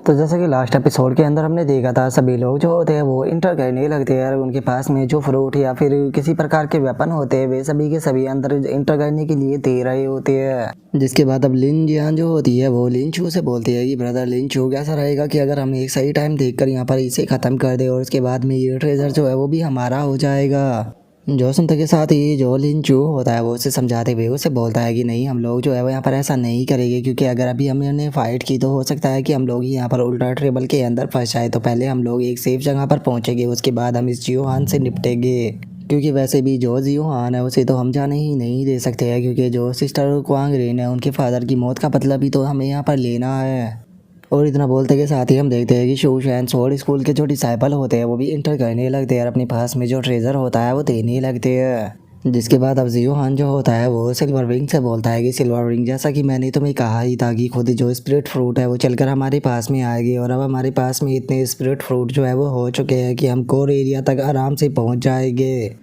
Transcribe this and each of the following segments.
तो जैसा कि लास्ट एपिसोड के अंदर हमने देखा था, सभी लोग जो होते हैं वो इंटर करने लगते हैं और उनके पास में जो फ्रूट या फिर किसी प्रकार के वेपन होते हैं वे सभी के सभी अंदर इंटर करने के लिए दे रहे होते हैं। जिसके बाद अब लिन जियान जो होती है वो लिन चू से बोलती है कि ब्रदर लिन चू, कैसा रहेगा कि अगर हम एक सही टाइम देखकर यहाँ पर इसे खत्म कर दे और उसके बाद में ये ट्रेजर जो है वो भी हमारा हो जाएगा। जो सुनते के साथ ही जो लिन चू होता है वो उसे समझाते हुए उसे बोलता है कि नहीं, हम लोग जो है वो यहाँ पर ऐसा नहीं करेंगे, क्योंकि अगर अभी हमने फाइट की तो हो सकता है कि हम लोग यहाँ पर उल्टा ट्रेबल के अंदर फंस जाए। तो पहले हम लोग एक सेफ जगह पर पहुँचेंगे, उसके बाद हम इस जियो हान से निपटेंगे। क्योंकि वैसे भी जो जियो हान है उसे तो हम जाने ही नहीं दे सकते हैं, क्योंकि जो सिस्टर क्वांग रेन है उनके फादर की मौत का बदला भी तो हमें यहाँ पर लेना है। और इतना बोलते के साथ ही हम देखते हैं कि शू शैन स्वॉर्ड स्कूल के जो डिसाइपल होते हैं वो भी इंटर करने लगते हैं और अपने पास में जो ट्रेजर होता है वो देने लगते हैं। जिसके बाद अब जियो हान जो होता है वो सिल्वर विंग से बोलता है कि सिल्वर विंग, जैसा कि मैंने तुम्हें कहा ही था कि खुद जो स्पिरिट फ्रूट है वो चलकर हमारे पास में आएगी, और अब हमारे पास में इतने स्पिरिट फ्रूट जो है वो हो चुके हैं कि हम कोर एरिया तक आराम से पहुंच जाएंगे।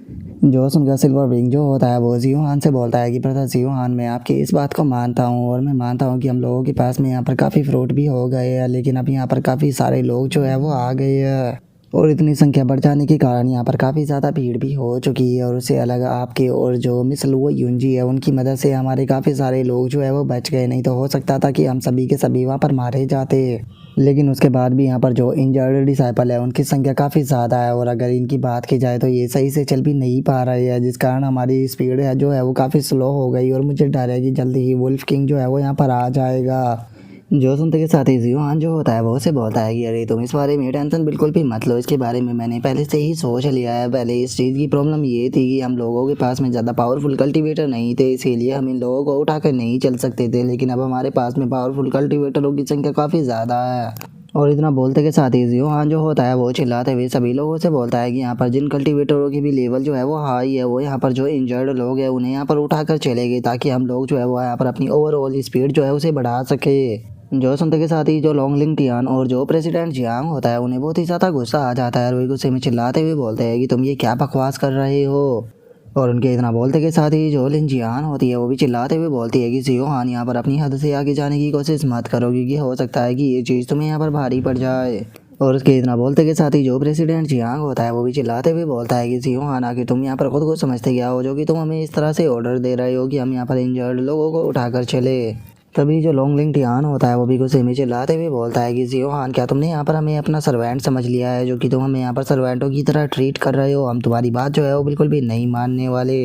जो सुनकर सिल्वर विंग जो होता है वो जियो हान से बोलता है कि ब्रदर जियो हान, मैं आपकी इस बात को मानता हूँ और मैं मानता हूँ कि हम लोगों के पास में यहाँ पर काफ़ी फ्रूट भी हो गए हैं, लेकिन अब यहाँ पर काफ़ी सारे लोग जो है वो आ गए हैं और इतनी संख्या बढ़ जाने के कारण यहाँ पर काफ़ी ज़्यादा भीड़ भी हो चुकी है। और उससे अलग आपके और जो मिस लुओ युंजी है उनकी मदद से हमारे काफ़ी सारे लोग जो है वो बच गए, नहीं तो हो सकता था कि हम सभी के सभी वहाँ पर मारे जाते। लेकिन उसके बाद भी यहाँ पर जो इंजर्ड डिसाइपल है उनकी संख्या काफ़ी ज़्यादा है, और अगर इनकी बात की जाए तो ये सही से चल भी नहीं पा रही है, जिस कारण हमारी स्पीड है जो है वो काफ़ी स्लो हो गई और मुझे डर है कि जल्दी ही वुल्फ किंग जो है वो यहाँ पर आ जाएगा। जो सुनते के साथ ही जियो हान जो होता है वो उसे बोलता है कि अरे तुम इस बारे में टेंशन बिल्कुल भी मत लो, इसके बारे में मैंने पहले से ही सोच लिया है। पहले इस चीज़ की प्रॉब्लम ये थी कि हम लोगों के पास में ज़्यादा पावरफुल कल्टीवेटर नहीं थे, इसीलिए हम इन लोगों को उठाकर नहीं चल सकते थे, लेकिन अब हमारे पास में पावरफुल कल्टीवेटरों की संख्या काफ़ी ज़्यादा है। और इतना बोलते के साथ ही जियो हान जो होता है वो चिल्लाते हुए सभी लोगों से बोलता है कि यहाँ पर जिन कल्टीवेटरों की भी लेवल जो है वो हाई है वो यहाँ पर जो इंजर्ड लोग हैं उन्हें यहाँ पर उठाकर चलेंगे, ताकि हम लोग जो है वो यहाँ पर अपनी ओवरऑल स्पीड जो है उसे बढ़ा सके। जो सुनते के साथ ही जो लॉन्गलिंग टियान और जो प्रेसिडेंट जियांग होता है उन्हें बहुत ही ज़्यादा गुस्सा आ जाता है और वो गुस्से में चिल्लाते हुए बोलते हैं कि तुम ये क्या बकवास कर रहे हो। और उनके इतना बोलते के साथ ही जो लिन जियान होती है वो भी चिल्लाते हुए बोलती है कि जियो हान, यहाँ पर अपनी हद से आगे जाने की कोशिश मत करो, क्योंकि हो सकता है कि ये चीज़ तुम्हें यहाँ पर भारी पड़ जाए। और उसके इतना बोलते के साथ ही जो प्रेसिडेंट जियांग होता है वो भी चिल्लाते हुए बोलता है कि जियो हान, आके तुम यहाँ पर खुद को समझते क्या हो जो कि तुम हमें इस तरह से ऑर्डर दे रहे हो कि हम यहाँ पर इंजर्ड लोगों को उठाकर चले। तभी जो लॉन्गलिंग टियान होता है वो भी गुस्से में चिल्लाते हुए बोलता है कि जियो हान, क्या तुमने यहाँ पर हमें अपना सर्वेंट समझ लिया है, जो कि तुम हमें यहाँ पर सर्वेंटों की तरह ट्रीट कर रहे हो। हम तुम्हारी बात जो है वो बिल्कुल भी नहीं मानने वाले।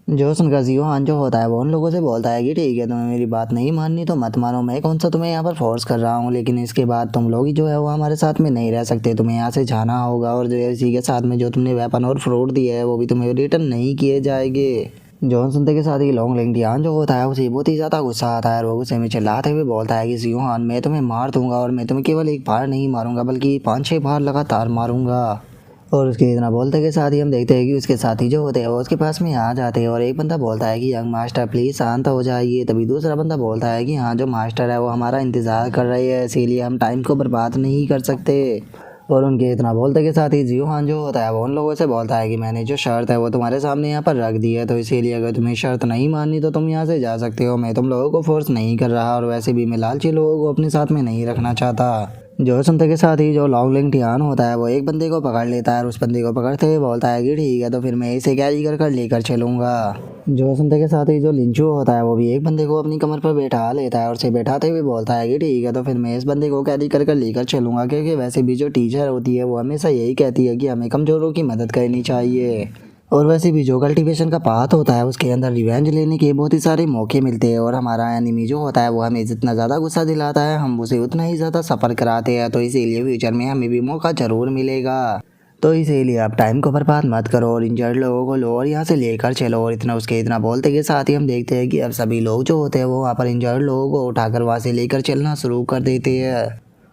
जो सुनकर जियो हान जो होता है वो उन लोगों से बोलता है कि ठीक है, तुम्हें मेरी बात नहीं माननी तो मत मानो, मैं कौन सा तुम्हें यहाँ पर फोर्स कर रहा हूँ, लेकिन इसके बाद तुम लोग ही जो है वो हमारे साथ में नहीं रह सकते, तुम्हें यहाँ से जाना होगा। और जो इसी के साथ में जो तुमने वेपन और फ्रूट दिए है वो भी तुम्हें रिटर्न नहीं किए जाएंगे। जॉन सुनते के साथ ही लॉन्गलिंग टियान जो होता है उसे बहुत ही ज़्यादा गुस्सा आता है और वो गुस्से में चिल्लाते हुए बोलता है कि जियो हान, मैं तुम्हें मार दूंगा, और मैं तुम्हें केवल एक बार नहीं मारूंगा बल्कि 5-6 बार लगातार मारूंगा। और उसके इतना बोलते के साथ ही हम देखते हैं कि उसके साथी जो होते हैं वो उसके पास में आ जाते हैं और एक बंदा बोलता है कि यंग मास्टर प्लीज़ शांत हो जाइए। तभी दूसरा बंदा बोलता है कि हाँ, जो मास्टर है वो हमारा इंतज़ार कर रही है, इसीलिए हम टाइम को बर्बाद नहीं कर सकते। और उनके इतना बोलते के साथ ही जियो हान जो होता है वो उन लोगों से बोलता है कि मैंने जो शर्त है वो तुम्हारे सामने यहाँ पर रख दी है, तो इसीलिए अगर तुम्हें शर्त नहीं माननी तो तुम यहाँ से जा सकते हो, मैं तुम लोगों को फोर्स नहीं कर रहा, और वैसे भी मैं लालची लोगों को अपने साथ में नहीं रखना चाहता। जो सुनते के साथ ही जो लॉन्गलिंग टियान होता है वो एक बंदे को पकड़ लेता है और उस बंदे को पकड़ते हुए बोलता है कि ठीक है, तो फिर मैं इसे कैरी कर लेकर चलूँगा। जो सुनते के साथ ही जो लिंचू होता है वो भी एक बंदे को अपनी कमर पर बैठा लेता है और उसे बैठाते हुए बोलता है कि ठीक है, तो फिर मैं इस बंदे को कैरी कर लेकर चलूँगा, क्योंकि वैसे भी जो टीचर होती है वो हमेशा यही कहती है कि हमें कमज़ोरों की मदद करनी चाहिए। और वैसे भी जो कल्टीवेशन का पाथ होता है उसके अंदर रिवेंज लेने के बहुत ही सारे मौके मिलते हैं, और हमारा एनिमी जो होता है वो हमें जितना ज़्यादा गुस्सा दिलाता है हम उसे उतना ही ज़्यादा सफ़र कराते हैं, तो इसीलिए फ्यूचर में हमें भी मौका ज़रूर मिलेगा। तो इसीलिए आप टाइम को बर्बाद मत करो और इंजर्ड लोगों को लो और यहाँ से लेकर चलो। और इतना उसके इतना बोलते के साथ ही हम देखते हैं कि अब सभी लोग जो होते हैं वो वहाँ पर इंजर्ड लोगों को उठाकर वहाँ से लेकर चलना शुरू कर देते हैं।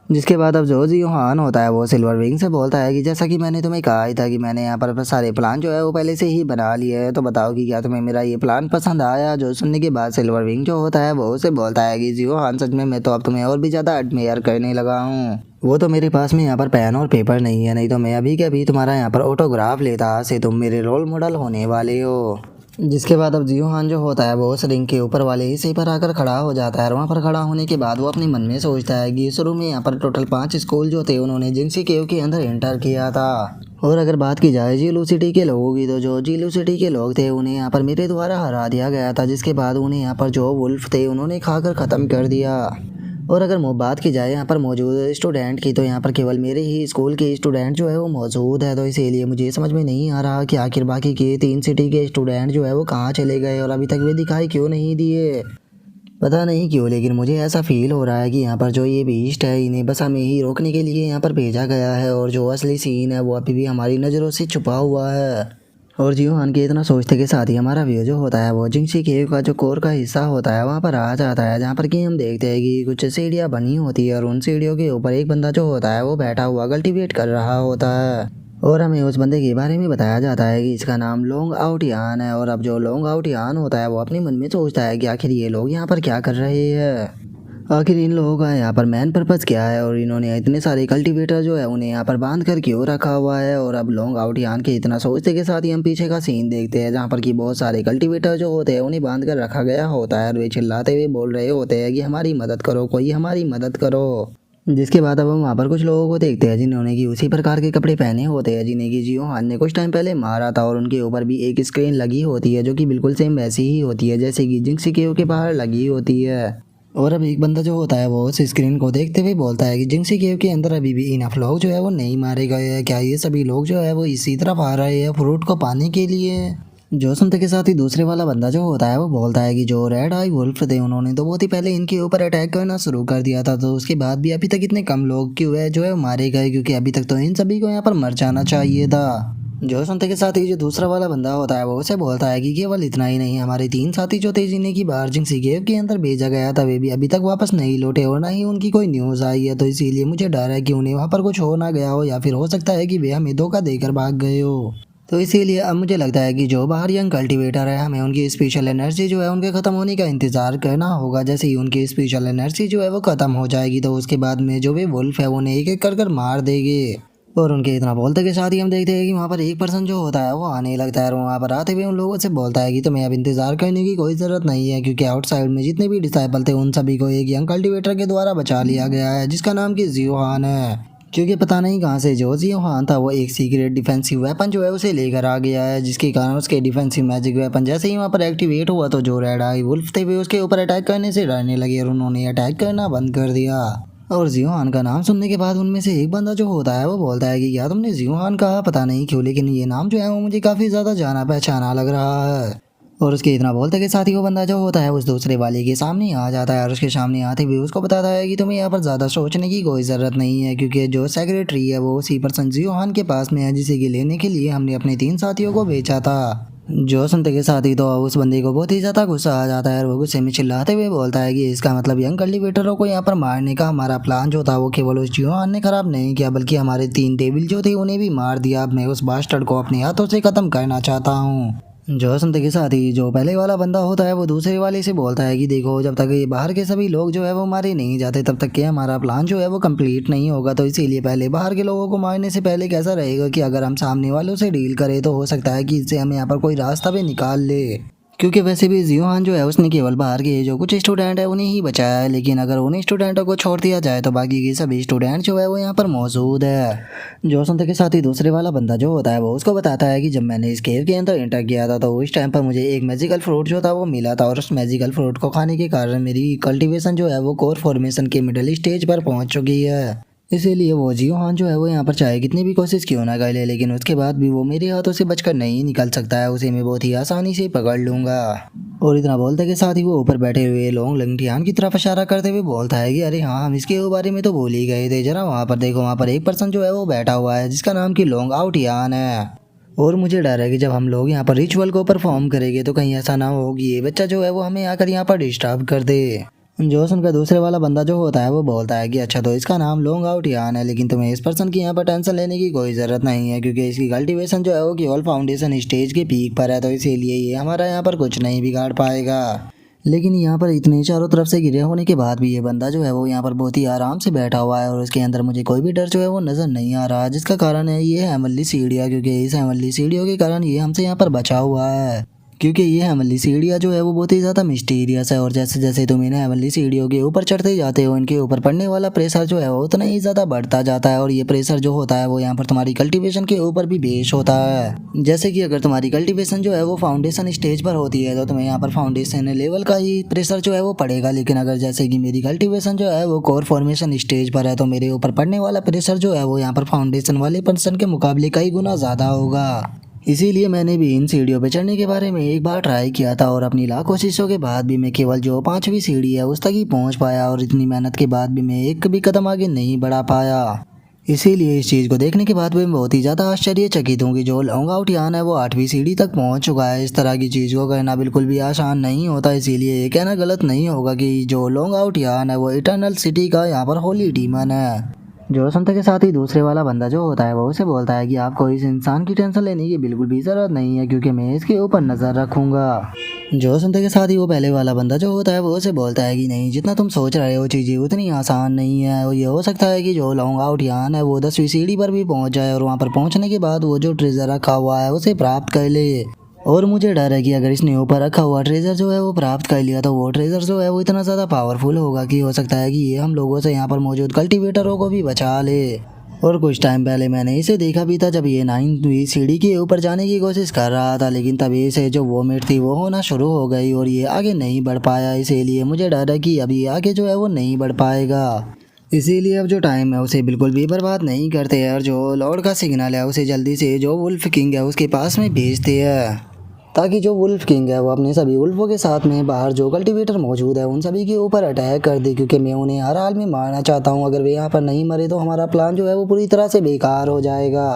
जिसके बाद अब जो जियो हान होता है वो सिल्वर विंग से बोलता है कि जैसा कि मैंने तुम्हें कहा ही था कि मैंने यहाँ पर सारे प्लान जो है वो पहले से ही बना लिए हैं, तो बताओ कि क्या तुम्हें मेरा ये प्लान पसंद आया। जो सुनने के बाद सिल्वर विंग जो होता है वो उसे बोलता है कि जियो हान, सच में मैं तो अब तुम्हें और भी ज़्यादा एडमायर करने लगा हूँ। वो तो मेरे पास में यहाँ पर पेन और पेपर नहीं है, नहीं तो मैं अभी के अभी तुम्हारा यहाँ पर ऑटोग्राफ लेता, से तुम मेरे रोल मॉडल होने वाले हो। जिसके बाद अब जियो हान जो होता है वो उस रिंग के ऊपर वाले हिस्से पर आकर खड़ा हो जाता है और वहाँ पर खड़ा होने के बाद वो अपने मन में सोचता है कि शुरू में यहाँ पर टोटल 5 स्कूल जो थे उन्होंने जिंक्सी केव के अंदर एंटर किया था। और अगर बात की जाए जीलू सिटी के लोगों की तो जो जीलू सिटी के लोग थे उन्हें यहाँ पर मेरे द्वारा हरा दिया गया था, जिसके बाद उन्हें यहाँ पर जो वुल्फ थे उन्होंने खाकर ख़त्म कर दिया। और अगर बात की जाए यहाँ पर मौजूद स्टूडेंट की तो यहाँ पर केवल मेरे ही स्कूल के स्टूडेंट जो है वो मौजूद है, तो इसीलिए मुझे समझ में नहीं आ रहा कि आखिर बाकी के 3 सिटी के स्टूडेंट जो है वो कहाँ चले गए और अभी तक वे दिखाई क्यों नहीं दिए। पता नहीं क्यों लेकिन मुझे ऐसा फील हो रहा है कि यहाँ पर जो ये बीस्ट है इन्हें बस हमें ही रोकने के लिए यहाँ पर भेजा गया है और जो असली सीन है वो अभी भी हमारी नज़रों से छुपा हुआ है। और जियो हान के इतना सोचते के साथ ही हमारा व्यू जो होता है वो जिंक्सी केव का जो कोर का हिस्सा होता है वहाँ पर आ जाता है, जहाँ पर कि हम देखते हैं कि कुछ सीढ़ियाँ बनी होती है और उन सीढ़ियों के ऊपर एक बंदा जो होता है वो बैठा हुआ कल्टीवेट कर रहा होता है। और हमें उस बंदे के बारे में बताया जाता है कि इसका नाम लोंग आउट यान है। और अब जो लोंग आउट यान होता है वो अपने मन में सोचता है कि आखिर ये लोग यहाँ पर क्या कर रहे हैं, आखिर इन लोगों का यहाँ पर मैन पर्पज़ क्या है और इन्होंने इतने सारे कल्टीवेटर जो है उन्हें यहाँ पर बांध कर क्यों रखा हुआ है। और अब लॉन्ग आउट यान के इतना सोचते के साथ ही हम पीछे का सीन देखते हैं जहाँ पर कि बहुत सारे कल्टीवेटर जो होते हैं उन्हें बांध कर रखा गया होता है और वे चिल्लाते हुए बोल रहे होते हैं कि हमारी मदद करो, कोई हमारी मदद करो। जिसके बाद अब हम वहाँ पर कुछ लोगों को देखते हैं जिन्होंने कि उसी प्रकार के कपड़े पहने होते हैं जिन्हें कि जियो हान ने कुछ टाइम पहले मारा था, और उनके ऊपर भी एक स्क्रीन लगी होती है जो कि बिल्कुल सेम वैसी ही होती है जैसे कि जिंक्सी केव के बाहर लगी होती है। और अब एक बंदा जो होता है वो उस स्क्रीन को देखते हुए बोलता है कि जिंक्सी केव के अंदर अभी भी इनफ लोग जो है वो नहीं मारे गए हैं, क्या ये सभी लोग जो है वो इसी तरफ आ रहे हैं फ्रूट को पाने के लिए। जो सुनते के साथ ही दूसरे वाला बंदा जो होता है वो बोलता है कि जो रेड आई वुल्फ थे उन्होंने तो बहुत ही पहले इनके ऊपर अटैक करना शुरू कर दिया था, तो उसके बाद भी अभी तक इतने कम लोग क्यों है जो है मारे गए, क्योंकि अभी तक तो इन सभी को यहाँ पर मर जाना चाहिए था। जो सुनते के साथ ही जो दूसरा वाला बंदा होता है वो उसे बोलता है कि केवल इतना ही नहीं, हमारे 3 साथी जो थे जिन्हें की बाहर जिंक्सी केव के अंदर भेजा गया था वे भी अभी तक वापस नहीं लौटे और ना ही उनकी कोई न्यूज़ आई है, तो इसीलिए मुझे डर है कि उन्हें वहाँ पर कुछ हो ना गया हो या फिर हो सकता है कि वे हमें धोखा देकर भाग गए हो। तो इसीलिए अब मुझे लगता है कि जो बाहर यंग कल्टीवेटर है हमें उनकी स्पेशल एनर्जी जो है उनके ख़त्म होने का इंतज़ार करना होगा। जैसे ही उनकी स्पेशल एनर्जी जो है वो ख़त्म हो जाएगी तो उसके बाद में जो भी वुल्फ है उन्हें एक एक कर मार देगी। और उनके इतना बोलते के साथ ही हम देखते हैं कि वहाँ पर एक पर्सन जो होता है वो आने लगता है और वहाँ पर आते हुए उन लोगों से बोलता है कि तुम्हें अब इंतज़ार करने की कोई ज़रूरत नहीं है, क्योंकि आउटसाइड में जितने भी डिसाइपल थे उन सभी को एक यंग कल्टीवेटर के द्वारा बचा लिया गया है जिसका नाम कि जियो हान है। क्योंकि पता नहीं कहाँ से जो जियो हान था वो एक सीक्रेट डिफेंसिव वेपन जो है उसे लेकर आ गया है, जिसके कारण उसके डिफेंसिव मैजिक वेपन जैसे ही वहाँ पर एक्टिवेट हुआ तो जो रेड आई वुल्फ थे वे उसके ऊपर अटैक करने से डरने लगे और उन्होंने अटैक करना बंद कर दिया। और जियो हान का नाम सुनने के बाद उनमें से एक बंदा जो होता है वो बोलता है कि क्या तुमने जियो हान कहा, पता नहीं क्यों लेकिन ये नाम जो है वो मुझे काफ़ी ज़्यादा जाना पहचाना लग रहा है। और उसके इतना बोलते के साथ ही वो बंदा जो होता है उस दूसरे वाले के सामने आ जाता है और उसके सामने आते हुए उसको बताता है कि तुम्हें यहाँ पर ज़्यादा सोचने की कोई ज़रूरत नहीं है, क्योंकि जो सेक्रेटरी है वो उसी पर्सन जियो हान के पास में है जिसे कि लेने के लिए हमने अपने 3 साथियों को भेजा था। जो सुनते के साथ ही तो उस बंदे को बहुत ही ज़्यादा गुस्सा आ जाता है और वो गुस्से में चिल्लाते हुए बोलता है कि इसका मतलब यंग कल्टीवेटरों को यहाँ पर मारने का हमारा प्लान जो था वो केवल उस जियो हान ने खराब नहीं किया बल्कि हमारे 3 डेविल जो थे उन्हें भी मार दिया। अब मैं उस बास्टर्ड को अपने हाथों से ख़त्म करना चाहता हूँ। जो सुनते के साथ ही जो पहले वाला बंदा होता है वो दूसरे वाले से बोलता है कि देखो जब तक ये बाहर के सभी लोग जो है वो मारे नहीं जाते तब तक के हमारा प्लान जो है वो कंप्लीट नहीं होगा, तो इसीलिए पहले बाहर के लोगों को मारने से पहले कैसा रहेगा कि अगर हम सामने वालों से डील करें तो हो सकता है कि इससे हम यहाँ पर कोई रास्ता भी निकाल ले। क्योंकि वैसे भी जियो हान जो है उसने केवल बाहर के जो कुछ स्टूडेंट है उन्हें ही बचाया है, लेकिन अगर उन्हीं स्टूडेंटों को छोड़ दिया जाए तो बाकी के सभी स्टूडेंट जो है वो यहाँ पर मौजूद है। जो सुनते के साथ ही दूसरे वाला बंदा जो होता है वो उसको बताता है कि जब मैंने इस केव के अंदर एंटर किया था तो उस टाइम पर मुझे एक मैजिकल फ्रूट जो था वो मिला था और उस मैजिकल फ्रूट को खाने के कारण मेरी कल्टीवेशन जो है वो कोर फॉर्मेशन के मिडिल स्टेज पर पहुँच चुकी है। इसीलिए वो जियो हान जो है वो यहाँ पर चाहे कितनी भी कोशिश क्यों ना कर ले लेकिन उसके बाद भी वो मेरे हाथों से बचकर नहीं निकल सकता है, उसे मैं बहुत ही आसानी से पकड़ लूँगा। और इतना बोलते के साथ ही वो ऊपर बैठे हुए लोंग लंगटियान की तरफ इशारा करते हुए बोलता है कि अरे हाँ हम इसके बारे में तो भूल ही गए थे, जरा वहाँ पर देखो वहाँ पर एक पर्सन जो है वो बैठा हुआ है जिसका नाम कि लोंग आउट यान है। और मुझे डर है कि जब हम लोग यहाँ पर रिचुअल को परफॉर्म करेंगे तो कहीं ऐसा ना हो कि ये बच्चा जो है वो हमें आकर यहाँ पर डिस्टर्ब कर दे। जो सुनकर दूसरे वाला बंदा जो होता है वो बोलता है कि अच्छा तो इसका नाम लोंग आउट यान है, लेकिन तुम्हें इस पर्सन की यहाँ पर टेंशन लेने की कोई ज़रूरत नहीं है क्योंकि इसकी कल्टीवेशन जो है वो केवल फाउंडेशन स्टेज के पीक पर है, तो इसीलिए ये हमारा यहाँ पर कुछ नहीं बिगाड़ पाएगा। लेकिन यहाँ पर इतने चारों तरफ से घिरे होने के बाद भी ये बंदा जो है वो यहाँ पर बहुत ही आराम से बैठा हुआ है और उसके अंदर मुझे कोई भी डर जो है वो नज़र नहीं आ रहा, जिसका कारण है ये हेमनली सीढ़ियाँ, क्योंकि इस हेमनली सीढ़ियों के कारण ये हमसे यहाँ पर बचा हुआ है। क्योंकि ये हेवनली सीढ़ियाँ जो है वो बहुत ही ज़्यादा मिस्टीरियस है और जैसे जैसे तुम इन्हें हेवनली सीढ़ियों के ऊपर चढ़ते जाते हो इनके ऊपर पड़ने वाला प्रेशर जो है वो उतना ही ज़्यादा बढ़ता जाता है और ये प्रेशर जो होता है वो यहाँ पर तुम्हारी कल्टीवेशन के ऊपर भी बेस होता है। जैसे कि अगर तुम्हारी कल्टीवेशन जो है वो फाउंडेशन स्टेज पर होती है तो तुम्हें यहाँ पर फाउंडेशन लेवल का ही प्रेशर जो है वो पड़ेगा, लेकिन अगर जैसे कि मेरी कल्टीवेशन जो है वो कोर फॉर्मेशन स्टेज पर है तो मेरे ऊपर पड़ने वाला प्रेशर जो है वो यहाँ पर फाउंडेशन वाले पर्सन के मुकाबले कई गुना ज़्यादा होगा। इसीलिए मैंने भी इन सीढ़ियों पे चढ़ने के बारे में एक बार ट्राई किया था और अपनी लाख कोशिशों के बाद भी मैं केवल जो 5वीं सीढ़ी है उस तक ही पहुंच पाया और इतनी मेहनत के बाद भी मैं एक भी कदम आगे नहीं बढ़ा पाया। इसीलिए इस चीज़ को देखने के बाद भी मैं बहुत ही ज़्यादा आश्चर्यचकित हूँ कि जो लॉन्ग आउट यान है वो 8वीं सीढ़ी तक पहुँच चुका है। इस तरह की चीज़ को कहना बिल्कुल भी आसान नहीं होता, इसीलिए ये कहना गलत नहीं होगा कि जो लॉन्ग आउट यान है वो इटर्नल सिटी का यहाँ पर होली डीमन है। जो सुनते के साथ ही दूसरे वाला बंदा जो होता है वो उसे बोलता है कि आपको इस इंसान की टेंशन लेने की बिल्कुल भी ज़रूरत नहीं है क्योंकि मैं इसके ऊपर नज़र रखूंगा। जो सुनते के साथ ही वो पहले वाला बंदा जो होता है वो उसे बोलता है कि नहीं, जितना तुम सोच रहे हो चीज़ें उतनी आसान नहीं है और ये हो सकता है कि जो लॉन्ग आउट यान है वो 10वीं सीढ़ी पर भी पहुंच जाए और वहाँ पर पहुँचने के बाद वो जो ट्रेजर रखा हुआ है उसे प्राप्त कर ले। और मुझे डर है कि अगर इसने ऊपर रखा हुआ ट्रेजर जो है वो प्राप्त कर लिया तो वो ट्रेजर जो है वो इतना ज़्यादा पावरफुल होगा कि हो सकता है कि ये हम लोगों से यहाँ पर मौजूद कल्टीवेटरों को भी बचा ले। और कुछ टाइम पहले मैंने इसे देखा भी था जब ये 9वीं सीढ़ी के ऊपर जाने की कोशिश कर रहा था, लेकिन तभी इसे जो वोमिट थी वो होना शुरू हो गई और ये आगे नहीं बढ़ पाया। इसीलिए मुझे डर है कि अभी आगे जो है वो नहीं बढ़ पाएगा। इसीलिए अब जो टाइम है उसे बिल्कुल भी बर्बाद नहीं करते हैं और जो लॉर्ड का सिग्नल है उसे जल्दी से जो वुल्फ किंग है उसके पास में भेजते हैं ताकि जो वुल्फ किंग है वो अपने सभी वुल्फों के साथ में बाहर जो कल्टीवेटर मौजूद है उन सभी के ऊपर अटैक कर दे, क्योंकि मैं उन्हें हर हाल में मारना चाहता हूँ। अगर वे यहाँ पर नहीं मरे तो हमारा प्लान जो है वो पूरी तरह से बेकार हो जाएगा।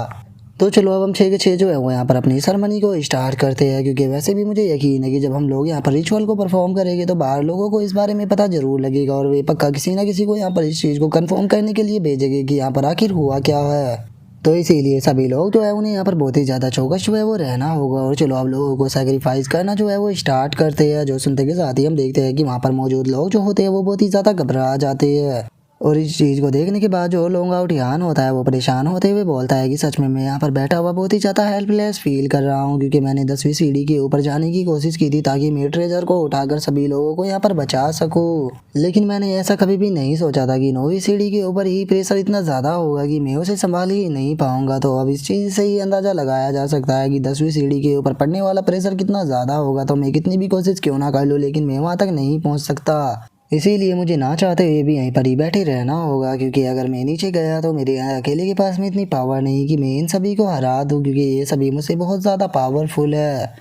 तो चलो अब हम 6 के 6 जो है वो यहाँ पर अपनी सेरेमनी को स्टार्ट करते हैं, क्योंकि वैसे भी मुझे यकीन है कि जब हम लोग यहाँ पर रिचुअल को परफॉर्म करेंगे तो बाहर लोगों को इस बारे में पता जरूर लगेगा और वे पक्का किसी ना किसी को यहाँ पर इस चीज़ को कन्फर्म करने के लिए भेजेंगे कि यहाँ पर आखिर हुआ क्या है। तो इसीलिए सभी लोग जो है उन्हें यहाँ पर बहुत ही ज़्यादा चौकस जो है वो रहना होगा। और चलो अब लोगों को सेक्रीफाइस करना जो है वो स्टार्ट करते हैं। जो सुनते के साथ ही हम देखते हैं कि वहाँ पर मौजूद लोग जो होते हैं वो बहुत ही ज़्यादा घबरा जाते हैं और इस चीज़ को देखने के बाद जो लॉन्ग आउट यान होता है वो परेशान होते हुए बोलता है कि सच में मैं यहाँ पर बैठा हुआ बहुत ही ज़्यादा हेल्पलेस फील कर रहा हूँ, क्योंकि मैंने 10वीं सीढ़ी के ऊपर जाने की कोशिश की थी ताकि मैं ट्रेजर को उठाकर सभी लोगों को यहाँ पर बचा सकूँ, लेकिन मैंने ऐसा कभी भी नहीं सोचा था कि 9वीं सीढ़ी के ऊपर ही प्रेशर इतना ज़्यादा होगा कि मैं उसे संभाल ही नहीं पाऊंगा। तो अब इस चीज़ से ही अंदाज़ा लगाया जा सकता है कि 10वीं सीढ़ी के ऊपर पड़ने वाला प्रेशर कितना ज़्यादा होगा। तो मैं कितनी भी कोशिश क्यों ना कर लूँ लेकिन मैं वहाँ तक नहीं पहुँच सकता। इसीलिए मुझे ना चाहते हुए भी यहीं पर ही बैठे रहना होगा, क्योंकि अगर मैं नीचे गया तो मेरे यहाँ अकेले के पास में इतनी पावर नहीं कि मैं इन सभी को हरा दूँ, क्योंकि ये सभी मुझसे बहुत ज़्यादा पावरफुल है।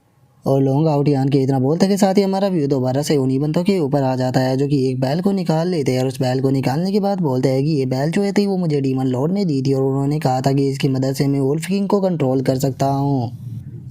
और लॉन्ग आउट यान के इतना बोलते के साथ ही हमारा व्यू दोबारा से उन्हीं बंदों के ऊपर आ जाता है जो कि एक बैल को निकाल लेते हैं और उस बैल को निकालने के बाद बोलते हैं कि ये बैल जो थी वो मुझे डीमन लॉर्ड ने दी थी और उन्होंने कहा था कि इसकी मदद से मैं वुल्फ किंग को कंट्रोल कर सकता हूँ।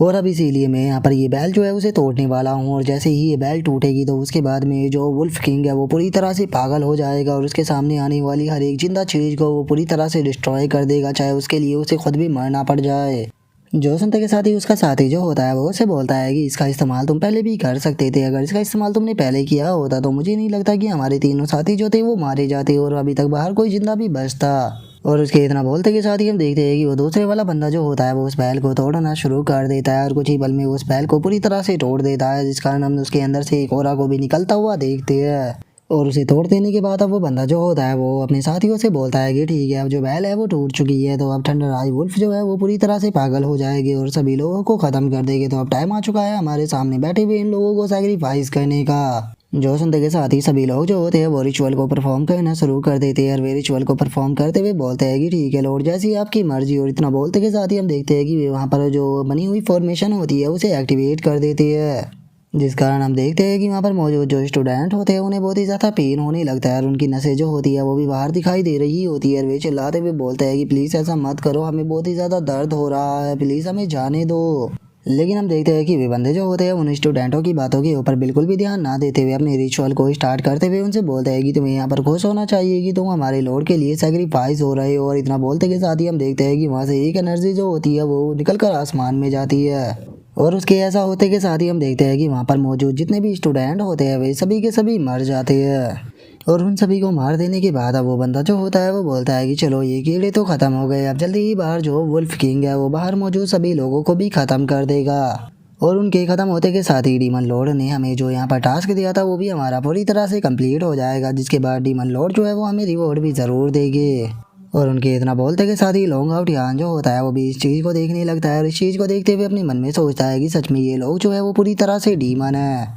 और अब इसीलिए मैं यहाँ पर ये बैल जो है उसे तोड़ने वाला हूँ और जैसे ही ये बैल टूटेगी तो उसके बाद में जो वुल्फ किंग है वो पूरी तरह से पागल हो जाएगा और उसके सामने आने वाली हर एक जिंदा चीज़ को वो पूरी तरह से डिस्ट्रॉय कर देगा, चाहे उसके लिए उसे खुद भी मरना पड़ जाए। जो सुनते के साथ ही उसका साथी जो होता है वो उसे बोलता है कि इसका इस्तेमाल तुम पहले भी कर सकते थे, अगर इसका इस्तेमाल तुमने पहले किया होता तो मुझे नहीं लगता कि हमारे तीनों साथी जो थे वो मारे जाते और अभी तक बाहर कोई जिंदा भी बचता। और उसके इतना बोलते के साथ ही हम देखते हैं कि वो दूसरे वाला बंदा जो होता है वो उस बैल को तोड़ना शुरू कर देता है और कुछ ही पल में उस बैल को पूरी तरह से तोड़ देता है, जिस कारण हम उसके अंदर से एक औरा को भी निकलता हुआ देखते हैं। और उसे तोड़ देने के बाद अब वो बंदा जो होता है वो अपने साथियों से बोलता है कि ठीक है अब जो बैल है वो टूट चुकी है, तो अब थंडर आई वुल्फ जो है वो पूरी तरह से पागल हो जाएगी और सभी लोगों को ख़त्म कर देगी। तो अब टाइम आ चुका है हमारे सामने बैठे हुए इन लोगों को सैक्रिफाइस करने का। जो सुनते के साथ ही सभी लोग जो होते हैं वो रिचुअल को परफॉर्म करना शुरू कर देते हैं और वे रिचुअल को परफॉर्म करते हुए बोलते हैं कि ठीक है लॉर्ड, जैसी आपकी मर्जी। और इतना बोलते के साथ ही हम देखते हैं कि वहाँ पर जो बनी हुई फॉर्मेशन होती है उसे एक्टिवेट कर देती है, जिस कारण हम देखते हैं कि वहाँ पर मौजूद जो स्टूडेंट होते हैं उन्हें बहुत ही ज़्यादा पेन होने लगता है और उनकी नसें जो होती है वो भी बाहर दिखाई दे रही होती है और वे चिल्लाते हुए बोलते हैं कि प्लीज़ ऐसा मत करो, हमें बहुत ही ज़्यादा दर्द हो रहा है, प्लीज़ हमें जाने दो। लेकिन हम देखते हैं कि वे बंदे जो होते हैं उन स्टूडेंटों की बातों के ऊपर बिल्कुल भी ध्यान ना देते हुए अपने रिचुअल को स्टार्ट करते हुए उनसे बोलते हैं कि तुम्हें यहाँ पर खुश होना चाहिए कि तुम हमारे लॉर्ड के लिए सेक्रीफाइस हो रहे हो। और इतना बोलते के साथ ही हम देखते हैं कि वहाँ से एक एनर्जी जो होती है वो निकल कर आसमान में जाती है और उसके ऐसा होते के साथ ही हम देखते हैं कि वहाँ पर मौजूद जितने भी स्टूडेंट होते हैं वे सभी के सभी मर जाते हैं। और उन सभी को मार देने के बाद अब वो बंदा जो होता है वो बोलता है कि चलो ये कीड़े तो ख़त्म हो गए, अब जल्दी ही बाहर जो वुल्फ किंग है वो बाहर मौजूद सभी लोगों को भी ख़त्म कर देगा। और उनके ख़त्म होते के साथ ही डीमन लॉर्ड ने हमें जो यहाँ पर टास्क दिया था वो भी हमारा पूरी तरह से कंप्लीट हो जाएगा, जिसके बाद डीमन लॉर्ड जो है वो हमें रिवॉर्ड भी ज़रूर देंगे। और उनके इतना बोलते के साथ ही लॉन्ग आउट यान जो होता है वो भी इस चीज़ को देखने लगता है और इस चीज़ को देखते हुए अपने मन में सोचता है कि सच में ये लोग जो है वो पूरी तरह से डीमन है।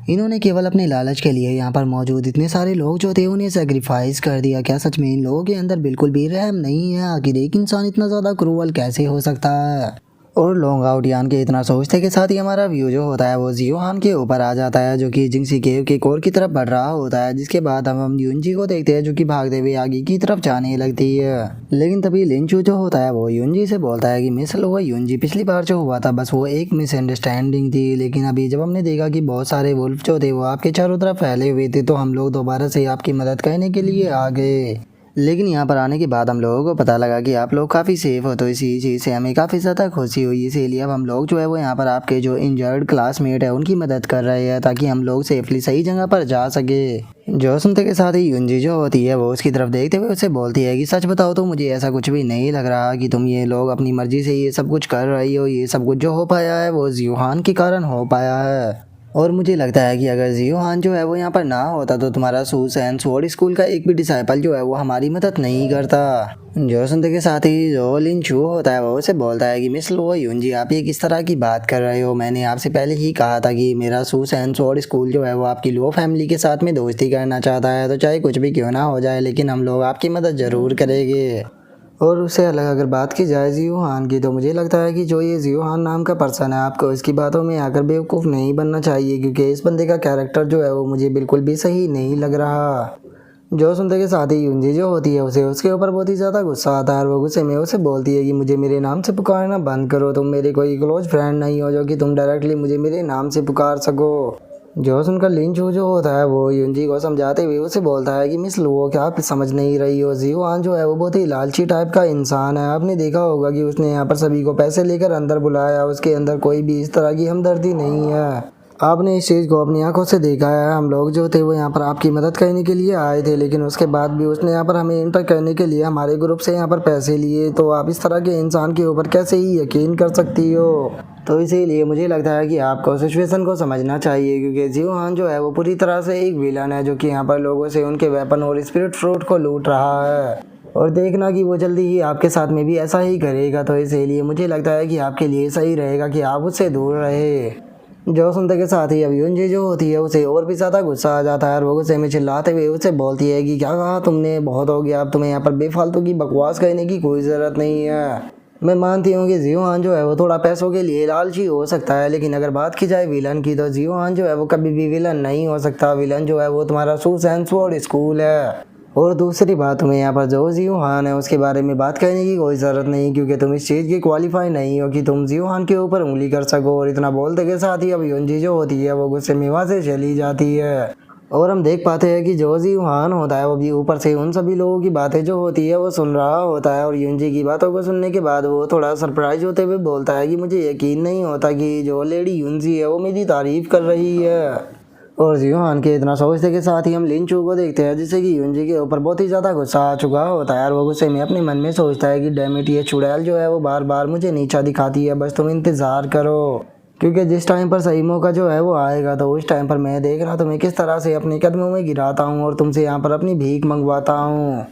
इन्होंने केवल अपने लालच के लिए यहाँ पर मौजूद इतने सारे लोग जो थे उन्हें सेक्रीफाइस कर दिया। क्या सच में इन लोगों के अंदर बिल्कुल भी रहम नहीं है? आखिर एक इंसान इतना ज़्यादा क्रूअल कैसे हो सकता है? और लॉन्ग आउट यान के इतना सोचते के साथ ही हमारा व्यू जो होता है वो जियो हान के ऊपर आ जाता है, जो कि जिंगसी केव के कोर की तरफ बढ़ रहा होता है। जिसके बाद हम यूनजी को देखते हैं जो कि भागते हुए आगे की तरफ जाने लगती है। लेकिन तभी लिंचू जो होता है वो यूनजी से बोलता है कि मिस लो यूनजी, पिछली बार जो हुआ था बस वो एक मिसअंडरस्टैंडिंग थी, लेकिन अभी जब हमने देखा कि बहुत सारे वुल्फ जो थे वो आपके चारों तरफ फैले हुए थे तो हम लोग दोबारा से आपकी मदद करने के लिए आ गए। लेकिन यहाँ पर आने के बाद हम लोगों को पता लगा कि आप लोग काफ़ी सेफ हो, तो इसी चीज़ से हमें काफ़ी ज़्यादा खुशी हुई। इसीलिए अब हम लोग जो है वो यहाँ पर आपके जो इंजर्ड क्लासमेट है उनकी मदद कर रहे हैं ताकि हम लोग सेफली सही जगह पर जा सके। जो सुनते के साथ ही यूनजी जो होती है वो उसकी तरफ देखते हुए उससे बोलती है कि सच बताओ तो मुझे ऐसा कुछ भी नहीं लग रहा कि तुम ये लोग अपनी मर्जी से ये सब कुछ कर रही हो। ये सब कुछ जो हो पाया है वो जियोहान के कारण हो पाया है। और मुझे लगता है कि अगर जियोहान जो है वो यहाँ पर ना होता तो तुम्हारा सूसैन स्वॉर्ड स्कूल का एक भी डिसाइपल जो है वो हमारी मदद नहीं करता। जो सुनते के साथ ही जो लिंचू होता है वो उसे बोलता है कि मिस लो यूनजी, आप ये किस तरह की बात कर रहे हो? मैंने आपसे पहले ही कहा था कि मेरा सूसैन स्वॉर्ड स्कूल जो है वो आपकी लो फैमिली के साथ में दोस्ती करना चाहता है, तो चाहे कुछ भी क्यों ना हो जाए लेकिन हम लोग आपकी मदद ज़रूर करेंगे। और उससे अलग अगर बात की जाए जियोहान की, तो मुझे लगता है कि जो ये जियोहान नाम का पर्सन है आपको इसकी बातों में आकर बेवकूफ़ नहीं बनना चाहिए, क्योंकि इस बंदे का कैरेक्टर जो है वो मुझे बिल्कुल भी सही नहीं लग रहा। जो सुनते के साथ ही यूनजी जो होती है उसे उसके ऊपर बहुत ही ज़्यादा गुस्सा आता है और वो गुस्से में उसे बोलती है कि मुझे मेरे नाम से पुकारना बंद करो, तुम मेरे कोई क्लोज फ्रेंड नहीं हो जो कि तुम डायरेक्टली मुझे मेरे नाम से पुकार सको। जो सुनकर लिंचू जो होता है वो यूनजी को समझाते हुए उसे बोलता है कि मिस लो, क्या आप समझ नहीं रही हो? जियोहान जो है वो बहुत ही लालची टाइप का इंसान है। आपने देखा होगा कि उसने यहाँ पर सभी को पैसे लेकर अंदर बुलाया, उसके अंदर कोई भी इस तरह की हमदर्दी नहीं है। आपने इस चीज़ को अपनी आंखों से देखा है। हम लोग जो थे वो यहाँ पर आपकी मदद करने के लिए आए थे, लेकिन उसके बाद भी उसने यहाँ पर हमें इंटर करने के लिए हमारे ग्रुप से यहाँ पर पैसे लिए। तो आप इस तरह के इंसान के ऊपर कैसे ही यकीन कर सकती हो? तो इसीलिए मुझे लगता है कि आपको सिचुएशन को समझना चाहिए, क्योंकि जियोहान जो है वो पूरी तरह से एक विलन है जो कि यहाँ पर लोगों से उनके वेपन और स्पिरिट फ्रूट को लूट रहा है। और देखना कि वो जल्दी ही आपके साथ में भी ऐसा ही करेगा, तो इसीलिए मुझे लगता है कि आपके लिए सही रहेगा कि आप उससे दूर रहे। जो सुनते के साथ ही अब यूनजी जो होती है उसे और भी ज़्यादा गुस्सा आ जाता है और वो गुस्से में चिल्लाते हुए उसे बोलती है कि क्या कहा तुमने, बहुत हो गया, अब तुम्हें यहाँ पर बेफालतू की बकवास करने की कोई ज़रूरत नहीं है। मैं मानती हूँ कि जियोहान जो है वो थोड़ा पैसों के लिए लालची हो सकता है, लेकिन अगर बात की जाए विलन की तो जियोहान जो है वो कभी भी विलन नहीं हो सकता। विलन जो है वो तुम्हारा सूसैन स्वॉर्ड स्कूल है। और दूसरी बात, तुम्हें यहाँ पर जो जियोहान है उसके बारे में बात करने की कोई ज़रूरत नहीं, क्योंकि तुम इस चीज़ की क्वालिफाई नहीं हो कि तुम जियोहान के ऊपर उंगली कर सको। और इतना बोलते के साथ ही अब यूनजी जो होती है वो गुस्से में वहाँ से चली जाती है। और हम देख पाते हैं कि जो जियोहान होता है वो भी ऊपर से उन सभी लोगों की बातें जो होती है वो सुन रहा होता है। और यूनजी की बातों को सुनने के बाद वो थोड़ा सरप्राइज होते हुए बोलता है कि मुझे यकीन नहीं होता कि जो लेडी यूनजी है वो मेरी तारीफ़ कर रही है। और जियोहान के इतना सोचते के साथ ही हम लिंचू को देखते हैं जिससे कि यूनजी के ऊपर बहुत ही ज़्यादा गुस्सा आ चुका होता है और वो गुस्से में अपने मन में सोचता है कि डैमिट, ये चुड़ैल जो है वो बार बार मुझे नीचा दिखाती है, बस तुम इंतज़ार करो, क्योंकि जिस टाइम पर सही मौका जो है वो आएगा तो उस टाइम पर मैं देख रहा तुम्हें किस तरह से अपने कदमों में गिराता हूँ और तुमसे यहाँ पर अपनी भीख मंगवाता हूँ।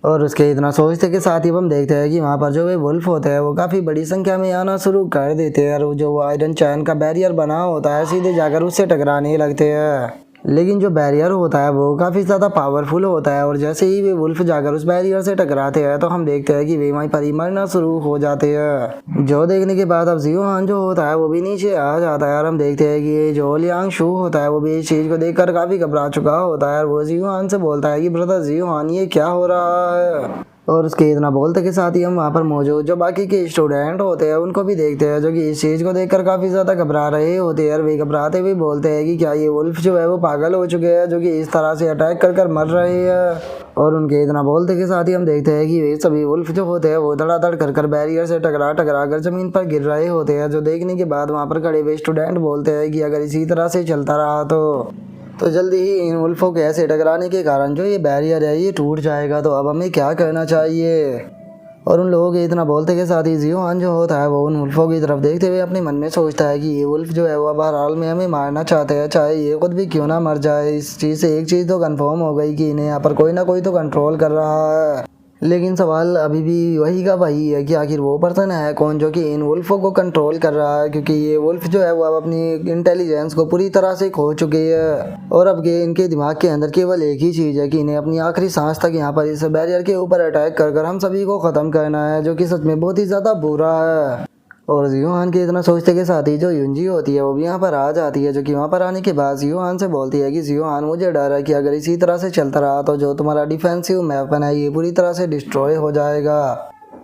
और उसके इतना सोचते के साथ ही हम देखते हैं कि वहाँ पर जो वे वुल्फ होते हैं वो काफ़ी बड़ी संख्या में आना शुरू कर देते हैं और जो वो आयरन चैन का बैरियर बना होता है सीधे जाकर उससे टकराने लगते हैं। लेकिन जो बैरियर होता है वो काफ़ी ज़्यादा पावरफुल होता है और जैसे ही वे वुल्फ जाकर उस बैरियर से टकराते हैं तो हम देखते हैं कि वे वहीं पर ही मरना शुरू हो जाते हैं। जो देखने के बाद अब जियोहान जो होता है वो भी नीचे आ जाता है और हम देखते हैं कि जो लियांग शू होता है वो भी इस चीज़ को देखकर काफ़ी घबरा चुका होता है और वो जियोहान से बोलता है कि ब्रदर जियोहान, ये क्या हो रहा है? और उसके इतना बोलते के साथ ही हम वहाँ पर मौजूद जो बाकी के स्टूडेंट होते हैं उनको भी देखते हैं जो कि इस चीज़ को देखकर काफ़ी ज़्यादा घबरा रहे होते हैं और वे घबराते हुए बोलते हैं कि क्या ये वुल्फ जो है वो पागल हो चुके हैं जो कि इस तरह से अटैक कर कर मर रहे हैं। और उनके इतना बोलते के साथ ही हम देखते हैं कि वे सभी वुल्फ जो होते हैं वो धड़ाधड़ कर कर बैरियर से टकरा टकरा कर ज़मीन पर गिर रहे होते हैं। जो देखने के बाद वहाँ पर खड़े हुए स्टूडेंट बोलते हैं कि अगर इसी तरह से चलता रहा तो जल्दी ही इन वुल्फों के ऐसे टकराने के कारण जो ये बैरियर है ये टूट जाएगा, तो अब हमें क्या करना चाहिए? और उन लोगों के इतना बोलते के साथ ही जियोहान जो होता है वो उन वुल्फों की तरफ देखते हुए अपने मन में सोचता है कि ये वुल्फ जो है वो बहरहाल में हमें मारना चाहते हैं, चाहे ये खुद भी क्यों ना मर जाए। इस चीज़ से एक चीज़ तो कंफर्म हो गई कि इन्हें यहाँ पर कोई ना कोई तो कंट्रोल कर रहा है। लेकिन सवाल अभी भी वही का वही है कि आखिर वो पर्सन है कौन जो कि इन वुल्फों को कंट्रोल कर रहा है, क्योंकि ये वुल्फ जो है वो अब अपनी इंटेलिजेंस को पूरी तरह से खो चुकी है और अब ये इनके दिमाग के अंदर केवल एक ही चीज़ है कि इन्हें अपनी आखिरी सांस तक यहाँ पर इस बैरियर के ऊपर अटैक कर कर हम सभी को ख़त्म करना है, जो कि सच में बहुत ही ज़्यादा बुरा है। और जियोहान के इतना सोचते के साथ ही जो युंजी होती है वो भी यहाँ पर आ जाती है, जो कि वहाँ पर आने के बाद जियोहान से बोलती है कि जियोहान मुझे डर है कि अगर इसी तरह से चलता रहा तो जो तुम्हारा डिफेंसिव वेपन है ये पूरी तरह से डिस्ट्रॉय हो जाएगा।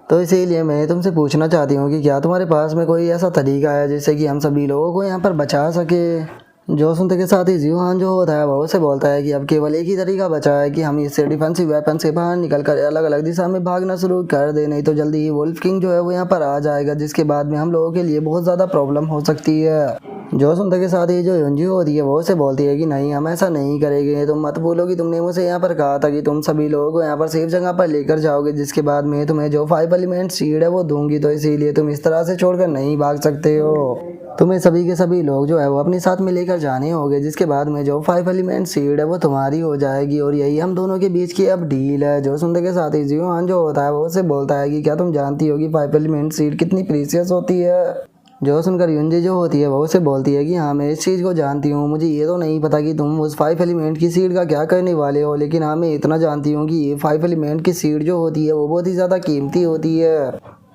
तो इसीलिए मैं तुमसे पूछना चाहती हूँ कि क्या तुम्हारे पास में कोई ऐसा तरीका है जिससे कि हम सभी लोगों को यहाँ पर बचा सके। जो सुनते के साथ ही जियोहान जो होता है वो उसे बोलता है कि अब केवल एक ही तरीका बचा है कि हम इससे डिफेंसिव वेपन से बाहर निकल कर अलग अलग दिशा में भागना शुरू कर दें, नहीं तो जल्दी ही वुल्फ किंग जो है वो यहाँ पर आ जाएगा, जिसके बाद में हम लोगों के लिए बहुत ज़्यादा प्रॉब्लम हो सकती है। जो सुनते के साथ ही जो युंजी होती है वो उसे बोलती है कि नहीं, हम ऐसा नहीं करेंगे। तुम मत बोलो कि तुमने मुझे यहाँ पर कहा था कि तुम सभी लोगों को यहाँ पर सेफ जगह पर लेकर जाओगे, जिसके बाद में तुम्हें जो 5 एलिमेंट सीड है वो दूंगी, तो इसीलिए तुम इस तरह से छोड़कर नहीं भाग सकते हो। तुम्हें सभी के सभी लोग जो है वो अपने साथ में लेकर जाने होंगे, जिसके बाद में जो 5 एलिमेंट सीड है वो तुम्हारी हो जाएगी और यही हम दोनों के बीच की अब डील है। जो सुनते के साथ ही जियोहान जो होता है वो उसे बोलता है कि क्या तुम जानती हो कि 5 एलिमेंट सीड कितनी प्रीशियस होती है। जो सुनकर युंजी जो होती है वो उसे बोलती है कि हाँ, मैं इस चीज़ को जानती हूँ, मुझे ये तो नहीं पता कि तुम उस 5 एलिमेंट की सीड का क्या करने वाले हो, लेकिन हाँ मैं इतना जानती हूँ कि ये 5 एलिमेंट की सीड जो होती है वो बहुत ही ज़्यादा कीमती होती है।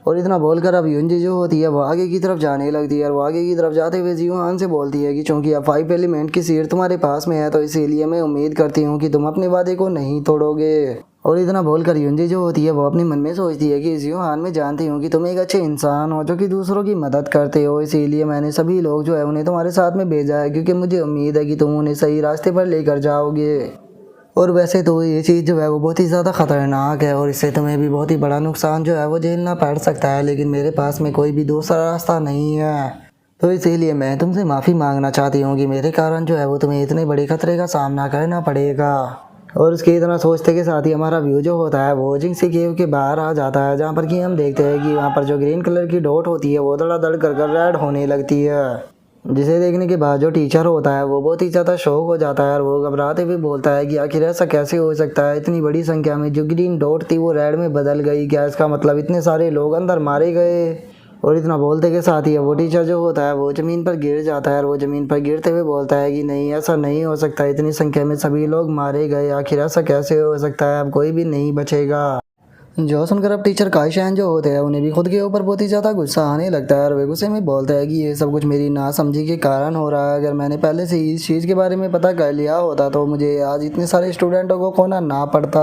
और इतना बोलकर अब युंजी जो होती है वो आगे की तरफ जाने लगती है और वो आगे की तरफ जाते हुए जियोहान से बोलती है कि चूंकि अब 5 एलिमेंट की सीड तुम्हारे पास में है तो इसीलिए मैं उम्मीद करती हूँ कि तुम अपने वादे को नहीं तोड़ोगे। और इतना बोलकर युंजी जो होती है वो अपने मन में सोचती है कि जियोहान, मैं जानती हूँ कि तुम एक अच्छे इंसान हो जो कि दूसरों की मदद करते हो, इसीलिए मैंने सभी लोग जो है उन्हें तुम्हारे साथ में भेजा है, क्योंकि मुझे उम्मीद है कि तुम उन्हें सही रास्ते पर लेकर जाओगे। और वैसे तो ये चीज़ जो है वो बहुत ही ज़्यादा ख़तरनाक है और इससे तुम्हें भी बहुत ही बड़ा नुकसान जो है वो झेलना पड़ सकता है, लेकिन मेरे पास में कोई भी दूसरा रास्ता नहीं है, तो इसीलिए मैं तुमसे माफ़ी मांगना चाहती हूँ कि मेरे कारण जो है वो तुम्हें इतने बड़े खतरे का सामना करना पड़ेगा। और उसके इतना सोचते के साथ ही हमारा व्यू जो होता है वो जिंगसी केव के बाहर आ जाता है, जहाँ पर कि हम देखते हैं कि वहाँ पर जो ग्रीन कलर की डॉट होती है वो धड़ाधड़ कर रेड होने लगती है, जिसे देखने के बाद जो टीचर होता है वो बहुत ही ज़्यादा शौक हो जाता है और वो घबराते हुए बोलता है कि आखिर ऐसा कैसे हो सकता है, इतनी बड़ी संख्या में जो ग्रीन डॉट थी वो रेड में बदल गई, क्या इसका मतलब इतने सारे लोग अंदर मारे गए। और इतना बोलते के साथ ही वो टीचर जो होता है वो ज़मीन पर गिर जाता है और वो ज़मीन पर गिरते हुए बोलता है कि नहीं, ऐसा नहीं हो सकता, इतनी संख्या में सभी लोग मारे गए, आखिर ऐसा कैसे हो सकता है, अब कोई भी नहीं बचेगा। जो सुनकर अब टीचर काईशैन जो होते हैं उन्हें भी खुद के ऊपर बहुत ही ज़्यादा गुस्सा आने लगता है और वे गुस्से में बोलता है कि ये सब कुछ मेरी नासमझी के कारण हो रहा है, अगर मैंने पहले से इस चीज़ के बारे में पता कर लिया होता तो मुझे आज इतने सारे स्टूडेंटों को खोना ना पड़ता।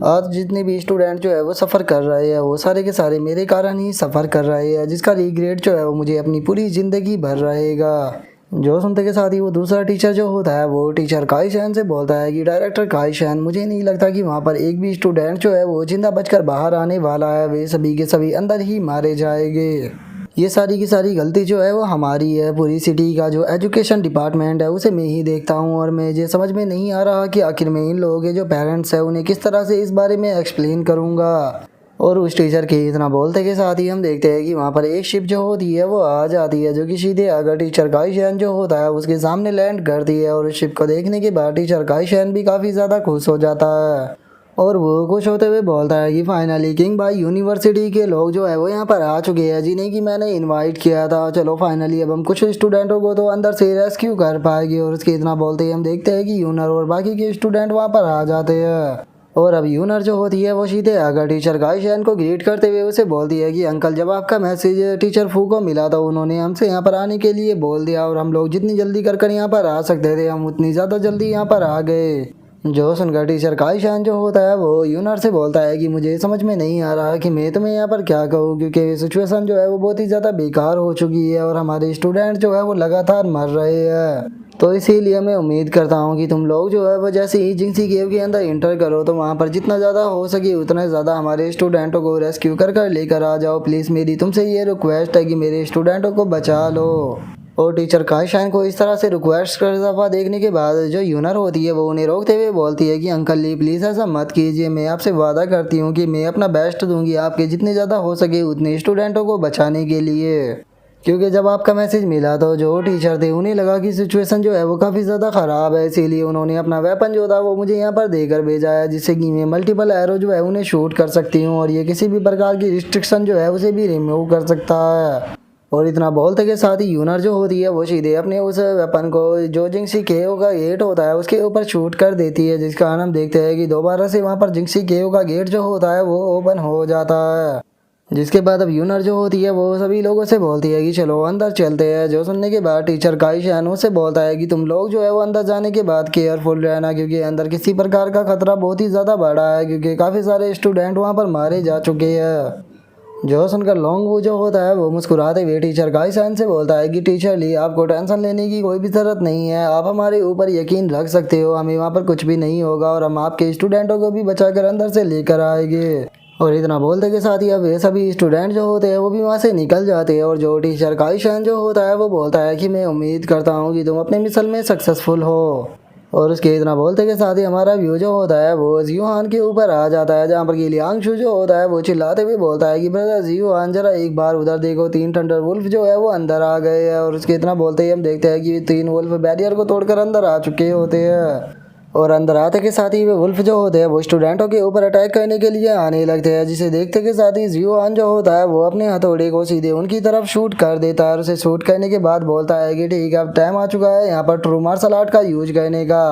आज जितने भी स्टूडेंट जो है वो सफ़र कर रहे हैं वो सारे के सारे मेरे कारण ही सफ़र कर रहे हैं, जिसका रिग्रेट जो है वो मुझे अपनी पूरी ज़िंदगी भर रहेगा। जो सुनते के साथ ही वो दूसरा टीचर जो होता है वो टीचर काईशैन से बोलता है कि डायरेक्टर काईशैन, मुझे नहीं लगता कि वहाँ पर एक भी स्टूडेंट जो है वो जिंदा बचकर बाहर आने वाला है, वे सभी के सभी अंदर ही मारे जाएंगे। ये सारी की सारी गलती जो है वो हमारी है, पूरी सिटी का जो एजुकेशन डिपार्टमेंट है उसे मैं ही देखता हूँ और मुझे समझ में नहीं आ रहा कि आखिर मैं इन लोगों के जो पेरेंट्स हैं उन्हें किस तरह से इस बारे में एक्सप्लेन करूँगा। और उस टीचर के इतना बोलते के साथ ही हम देखते हैं कि वहाँ पर एक शिप जो होती है वो आ जाती है, जो कि सीधे अगर टीचर काईशैन जो होता है उसके सामने लैंड करती है और उस शिप को देखने के बाद टीचर काईशैन भी काफ़ी ज़्यादा खुश हो जाता है और वो खुश होते हुए बोलता है कि फाइनली किंग बाई यूनिवर्सिटी के लोग जो है वो यहाँ पर आ चुके हैं, जिन्हें कि मैंने इनवाइट किया था। चलो फाइनली अब हम कुछ स्टूडेंटों को तो अंदर से रेस्क्यू कर पाएंगे। और उसके इतना बोलते ही हम देखते हैं कि यूनर और बाकी के स्टूडेंट वहाँ पर आ जाते हैं और अब यूनर जो होती है वो सीधे आकर टीचर काईशैन को ग्रीट करते हुए उसे बोलती है कि अंकल, जब आपका मैसेज टीचर फू को मिला था उन्होंने हमसे यहाँ पर आने के लिए बोल दिया और हम लोग जितनी जल्दी कर यहाँ पर आ सकते थे हम उतनी ज़्यादा जल्दी यहाँ पर आ गए। जो सुनकर टीचर काईशैन जो होता है वो यूनर से बोलता है कि मुझे समझ में नहीं आ रहा कि मैं तुम्हें यहाँ पर क्या कहूँ, क्योंकि सिचुएशन जो है वो बहुत ही ज़्यादा बेकार हो चुकी है और हमारे स्टूडेंट जो है वो लगातार मर रहे हैं, तो इसीलिए मैं उम्मीद करता हूँ कि तुम लोग जो है वो जैसे ही जिंगसी केव के अंदर इंटर करो तो वहाँ पर जितना ज़्यादा हो सके उतना ज़्यादा हमारे स्टूडेंटों को रेस्क्यू कर लेकर आ जाओ। प्लीज़ मेरी तुमसे ये रिक्वेस्ट है कि मेरे स्टूडेंटों को बचा लो। और टीचर काईशान को इस तरह से रिक्वेस्ट करता हुआ देखने के बाद जो यूनर होती है वो उन्हें रोकते हुए बोलती है कि अंकल ली प्लीज़ ऐसा मत कीजिए, मैं आपसे वादा करती हूँ कि मैं अपना बेस्ट दूंगी आपके जितने ज़्यादा हो सके उतने स्टूडेंटों को बचाने के लिए। क्योंकि जब आपका मैसेज मिला तो जो टीचर थे उन्हें लगा कि सिचुएशन जो है वो काफ़ी ज़्यादा ख़राब है, इसीलिए उन्होंने अपना वेपन जो था वो मुझे यहाँ पर देकर भेजा है, जिससे कि मैं मल्टीपल एरो जो है उन्हें शूट कर सकती हूँ और ये किसी भी प्रकार की रिस्ट्रिक्शन जो है उसे भी रिमूव कर सकता है। और इतना बोलते के साथ ही यूनर जो होती है वो सीधे अपने उस वेपन को जो जिंक्सी केओ का गेट होता है उसके ऊपर शूट कर देती है, जिसका हम देखते हैं कि दोबारा से वहाँ पर जिंक्सी केओ का गेट जो होता है वो ओपन हो जाता है। जिसके बाद अब यूनर जो होती है वो सभी लोगों से बोलती है कि चलो अंदर चलते हैं। जो सुनने के बाद टीचर काईशान उससे बोलता है कि तुम लोग जो है वो अंदर जाने के बाद केयरफुल रहना, क्योंकि अंदर किसी प्रकार का खतरा बहुत ही ज़्यादा बढ़ा है, क्योंकि काफ़ी सारे स्टूडेंट वहाँ पर मारे जा चुके हैं। जो सुनकर लॉन्ग वो जो होता है वो मुस्कुराते हुए टीचर काईशान से बोलता है कि टीचर ली आपको टेंशन लेने की कोई भी ज़रूरत नहीं है, आप हमारे ऊपर यकीन रख सकते हो, हमें वहाँ पर कुछ भी नहीं होगा और हम आपके स्टूडेंटों को भी बचाकर अंदर से लेकर आएंगे। और इतना बोलते के साथ ही अब ये सभी स्टूडेंट जो होते हैं वो भी वहाँ से निकल जाते हैं और जो टीचर काईशान जो होता है वो बोलता है कि मैं उम्मीद करता हूँ कि तुम अपने मिशन में सक्सेसफुल हो। और उसके इतना बोलते के साथ ही हमारा व्यू जो होता है वो जियोहान के ऊपर आ जाता है, जहाँ पर कि लियांगशु जो होता है वो चिल्लाते हुए बोलता है कि ब्रदर जियोहान जरा एक बार उधर देखो, 3 थंडर वुल्फ जो है वो अंदर आ गए हैं। और उसके इतना बोलते ही हम देखते हैं कि 3 वुल्फ बैरियर को तोड़कर अंदर आ चुके होते हैं। और अंदर आते के साथ ही वे वुल्फ जो होते हैं वो स्टूडेंटों के ऊपर अटैक करने के लिए आने लगते हैं, जिसे देखते के साथ ही जियोहान जो होता है वो अपने हथौड़े को सीधे उनकी तरफ शूट कर देता है और उसे शूट करने के बाद बोलता है कि ठीक है अब टाइम आ चुका है यहाँ पर ट्रू मार्शल आर्ट का यूज करने का।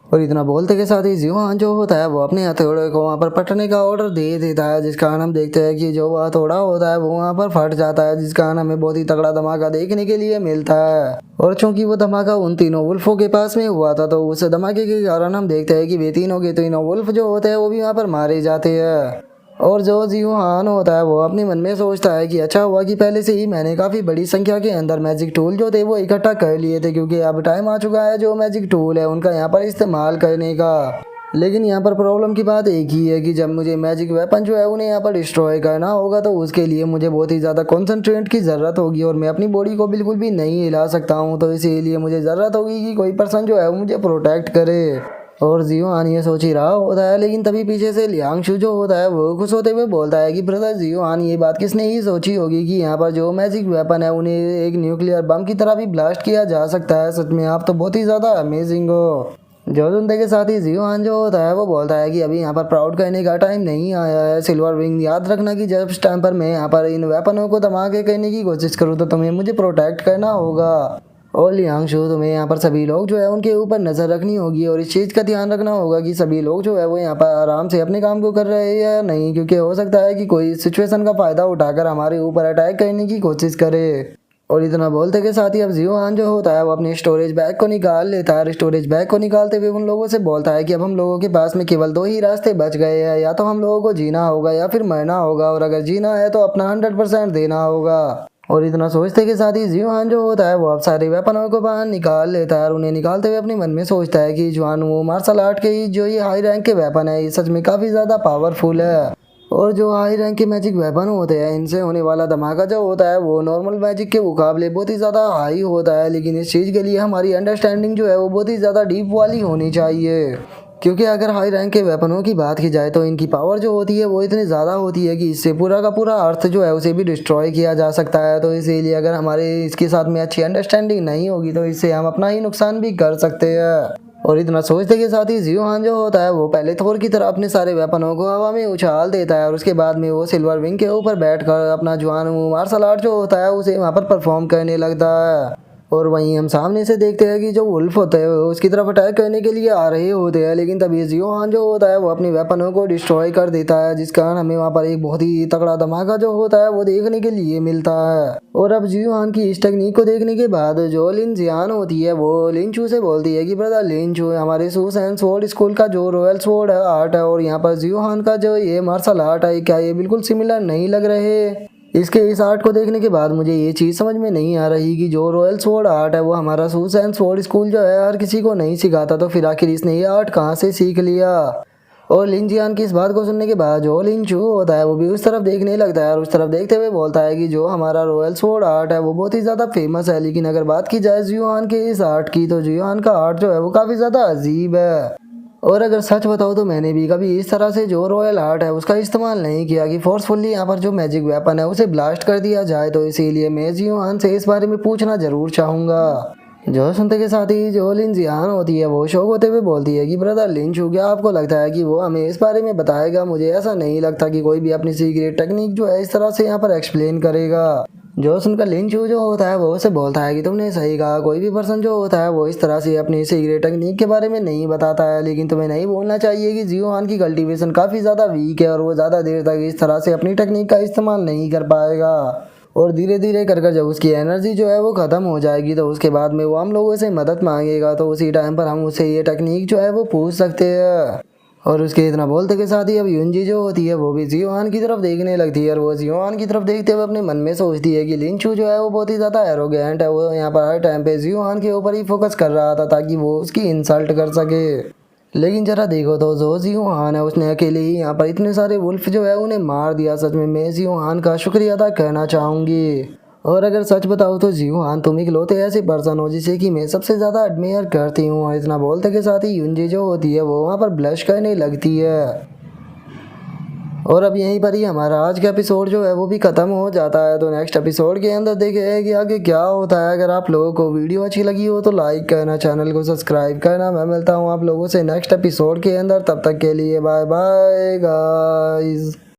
और इतना बोलते के साथ ही जियोहान जो होता है वो अपने हथौड़े को वहाँ पर पटने का ऑर्डर दे देता है, जिस कारण हम देखते हैं कि जो वह हथौड़ा होता है वो वहाँ पर फट जाता है, जिस कारण हमें बहुत ही तगड़ा धमाका देखने के लिए मिलता है। और चूंकि वो धमाका उन तीनों वुल्फों के पास में हुआ था तो उस धमाके के कारण हम देखते हैं कि वे तीनों के तीनों वुल्फ जो होते हैं वो भी वहाँ पर मारे जाते हैं। और जो जियोहान होता है वो अपने मन में सोचता है कि अच्छा हुआ कि पहले से ही मैंने काफ़ी बड़ी संख्या के अंदर मैजिक टूल जो थे वो इकट्ठा कर लिए थे, क्योंकि अब टाइम आ चुका है जो मैजिक टूल है उनका यहाँ पर इस्तेमाल करने का। लेकिन यहाँ पर प्रॉब्लम की बात एक ही है कि जब मुझे मैजिक वेपन जो है उन्हें यहाँ पर डिस्ट्रॉय करना होगा तो उसके लिए मुझे बहुत ही ज़्यादा कॉन्सेंट्रेट की ज़रूरत होगी और मैं अपनी बॉडी को बिल्कुल भी नहीं हिला सकता हूँ, तो इसीलिए मुझे ज़रूरत होगी कि कोई पर्सन जो है वो मुझे प्रोटेक्ट करे। और जियोहान ये सोच ही रहा होता है, लेकिन तभी पीछे से लियांगशु जो होता है वो खुश होते हुए बोलता है कि ब्रदर जियोहान ये बात किसने ही सोची होगी कि यहाँ पर जो मैजिक वेपन है उन्हें एक न्यूक्लियर बम की तरह भी ब्लास्ट किया जा सकता है, सच में आप तो बहुत ही ज़्यादा अमेजिंग हो। जो सुनते के साथ ही जियोहान जो होता है वो बोलता है कि अभी यहाँ पर प्राउड करने का टाइम नहीं आया है सिल्वर विंग, याद रखना कि जब इस टाइम पर मैं यहाँ पर इन वेपनों को धमाके करने की कोशिश करूँ तो तुम्हें मुझे प्रोटेक्ट करना होगा। और लियांगशु तुम्हें यहाँ पर सभी लोग जो है उनके ऊपर नज़र रखनी होगी और इस चीज़ का ध्यान रखना होगा कि सभी लोग जो है वो यहाँ पर आराम से अपने काम को कर रहे हैं या नहीं, क्योंकि हो सकता है कि कोई सिचुएशन का फ़ायदा उठाकर हमारे ऊपर अटैक करने की कोशिश करे। और इतना बोलते के साथ ही अब जियोहान जो होता है वो अपने स्टोरेज बैग को निकाल लेता है। स्टोरेज बैग को निकालते हुए उन लोगों से बोलता है कि अब हम लोगों के पास में केवल 2 ही रास्ते बच गए हैं, या तो हम लोगों को जीना होगा या फिर मरना होगा, और अगर जीना है तो अपना 100% देना होगा। और इतना सोचते के साथ ही जियोहान जो होता है वो अब सारे वेपनों को बाहर निकाल लेता है और उन्हें निकालते हुए अपने मन में सोचता है कि जुआन वो मार्शल आर्ट के ही जो ये हाई रैंक के वेपन है ये सच में काफ़ी ज़्यादा पावरफुल है। और जो हाई रैंक के मैजिक वेपन होते हैं इनसे होने वाला धमाका जो होता है वो नॉर्मल मैजिक के मुकाबले बहुत ही ज़्यादा हाई होता है, लेकिन इस चीज़ के लिए हमारी अंडरस्टैंडिंग जो है वो बहुत ही ज़्यादा डीप वाली होनी चाहिए। क्योंकि अगर हाई रैंक के वेपनों की बात की जाए तो इनकी पावर जो होती है वो इतनी ज़्यादा होती है कि इससे पूरा का पूरा अर्थ जो है उसे भी डिस्ट्रॉय किया जा सकता है, तो इसीलिए अगर हमारे इसके साथ में अच्छी अंडरस्टैंडिंग नहीं होगी तो इससे हम अपना ही नुकसान भी कर सकते हैं। और इतना सोचते के साथ ही जियोहान जो होता है वो पहले थोर की तरह अपने सारे वेपनों को हवा में उछाल देता है और उसके बाद में वो सिल्वर विंग के ऊपर बैठकर अपना जुआन मार्शल आर्ट जो होता है उसे वहाँ पर परफॉर्म करने लगता है। और वहीं हम सामने से देखते हैं कि जो वुल्फ होते हैं वो उसकी तरफ अटैक करने के लिए आ रहे होते हैं, लेकिन तभी जियोहान जो होता है वो अपने वेपनों को डिस्ट्रॉय कर देता है, जिस कारण हमें वहाँ पर एक बहुत ही तगड़ा धमाका जो होता है वो देखने के लिए मिलता है। और अब जियोहान की इस टेक्निक को देखने के बाद जो लिन जियान होती है वो लिंचू से बोलती है कि ब्रदर लिंचू हमारे सूस एंड स्वॉर्ड स्कूल का जो रॉयल स्वॉर्ड आर्ट है और यहाँ पर जियोहान का जो ये मार्शल आर्ट है क्या ये बिल्कुल सिमिलर नहीं लग रहे? इसके इस आर्ट को देखने के बाद मुझे ये चीज़ समझ में नहीं आ रही कि जो रॉयल स्वॉर्ड आर्ट है वो हमारा सूस एंड स्वॉर्ड स्कूल जो है हर किसी को नहीं सिखाता, तो फिर आखिर इसने ये आर्ट कहाँ से सीख लिया? और लिन जियान की इस बात को सुनने के बाद जो लिन चू होता है वो भी उस तरफ देखने लगता है और उस तरफ देखते हुए बोलता है कि जो हमारा रॉयल स्वॉर्ड आर्ट है वो बहुत ही ज़्यादा फेमस है, लेकिन अगर बात की जाए जियोहान के इस आर्ट की तो जियोहान का आर्ट जो है वो काफ़ी ज़्यादा अजीब है। और अगर सच बताओ तो मैंने भी कभी इस तरह से जो रॉयल आर्ट है उसका इस्तेमाल नहीं किया कि फोर्सफुली यहाँ पर जो मैजिक वेपन है उसे ब्लास्ट कर दिया जाए, तो इसीलिए मैं जियोहान से इस बारे में पूछना ज़रूर चाहूँगा। जो सुनते के साथ ही जो लिन जियान होती है वो शौक होते हुए बोलती है कि ब्रदर लिन चू, क्या आपको लगता है कि वो हमें इस बारे में बताएगा? मुझे ऐसा नहीं लगता कि कोई भी अपनी सीक्रेट टेक्निक जो है इस तरह से यहाँ पर एक्सप्लेन करेगा। जो सुनकर लिन चू जो होता है वो उसे बोलता है कि तुमने सही कहा, कोई भी पर्सन जो होता है वो इस तरह से अपनी सीक्रेट टेक्निक के बारे में नहीं बताता है, लेकिन तुम्हें नहीं बोलना चाहिए कि जियोहान की कल्टीवेशन काफ़ी ज़्यादा वीक है और वो ज़्यादा देर तक इस तरह से अपनी टेक्निक का इस्तेमाल नहीं कर पाएगा। और धीरे धीरे कर कर जब उसकी एनर्जी जो है वो ख़त्म हो जाएगी तो उसके बाद में वो हम लोगों से मदद मांगेगा, तो उसी टाइम पर हम उससे ये टेक्निक जो है वो पूछ सकते हैं। और उसके इतना बोलते के साथ ही अब युनजी जो होती है वो भी जियोहान की तरफ देखने लगती है और वो जियोहान की तरफ देखते हुए अपने मन में सोचती है कि लिन चू जो है वो बहुत ही ज़्यादा एरोगेंट है, वो यहाँ पर हर टाइम पे जियोहान के ऊपर ही फोकस कर रहा था ताकि वो उसकी इंसल्ट कर सके। लेकिन जरा देखो तो जो जियोहान है उसने अकेले ही यहाँ पर इतने सारे वुल्फ जो है उन्हें मार दिया। सच में मैं जियोहान का शुक्रिया अदा करना चाहूँगी। और अगर सच बताओ तो जियोहान तुम इकलौते ऐसे पर्सन हो जिसे कि मैं सबसे ज़्यादा एडमियर करती हूँ। और इतना बोलते के साथ ही युनजी जो होती है वो वहाँ पर ब्लश करने लगती है। और अब यहीं पर ही हमारा आज का एपिसोड जो है वो भी ख़त्म हो जाता है। तो नेक्स्ट एपिसोड के अंदर देखें कि आगे क्या होता है। अगर आप लोगों को वीडियो अच्छी लगी हो तो लाइक करना, चैनल को सब्सक्राइब करना। मैं मिलता हूँ आप लोगों से नेक्स्ट एपिसोड के अंदर, तब तक के लिए बाय बाय गाइस।